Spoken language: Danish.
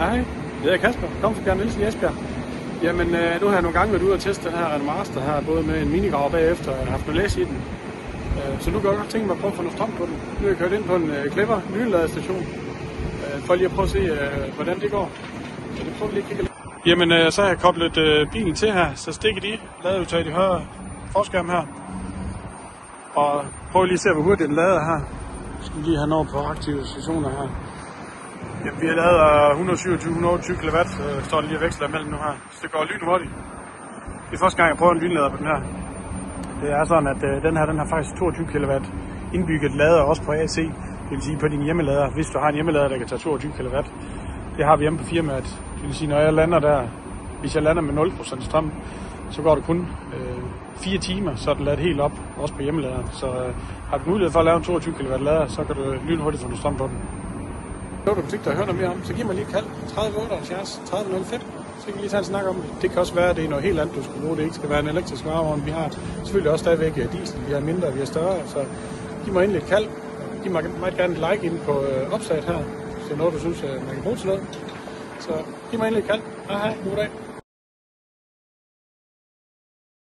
Hej, jeg hedder Kasper, kom fra Bjørn Nielsen i Esbjerg. Jamen, nu har jeg nogle gange været ude og teste den her Renault Master her, både med en minigraver bagefter, og jeg har haft noget læs i den. Så nu kan jeg godt tænke mig at prøve at få noget strøm på den. Nu er jeg kørt ind på en Clever lynladestation, for lige at prøve at se, hvordan det går. Så det prøver vi lige at kigge lidt. Jamen, så har jeg koblet bilen til her, så stikker de ladeudtaget i højre forskærm her. Og prøv lige at se, hvor hurtigt den lader her. Så skal vi lige have noget på aktive stationer her. Jamen, vi har lavet 127-128 kW, står den lige og veksler imellem nu her. Så det går lynhurtigt. Det er første gang, jeg prøver en lynlader på den her. Det er sådan, at den har faktisk 22 kW indbygget lader også på AC. Det vil sige på din hjemmelader, hvis du har en hjemmelader, der kan tage 22 kW. Det har vi hjemme på firmaet. Det vil sige, når jeg lander der, hvis jeg lander med 0% strøm, så går det kun 4 timer, så er den ladet helt op, også på hjemmeladeren. Så har du mulighed for at lave en 22 kW lader, så kan du lynhurtigt få noget strøm på den. Hvis du tænker dig at høre noget mere om, så giv mig lige et kald 30 78 30 05. Så kan vi lige tage en snak om det. Det kan også være, at det er noget helt andet, du skal bruge. Det ikke skal være en elektrisk varevogn. Vi har selvfølgelig også stadigvæk diesel. Vi har mindre, vi har større. Så giv mig endelig et kald. Giv mig meget gerne et like inde på opslaget her. Så er noget, du synes, man kan bruge til noget. Så giv mig endelig et kald. Hej, god dag.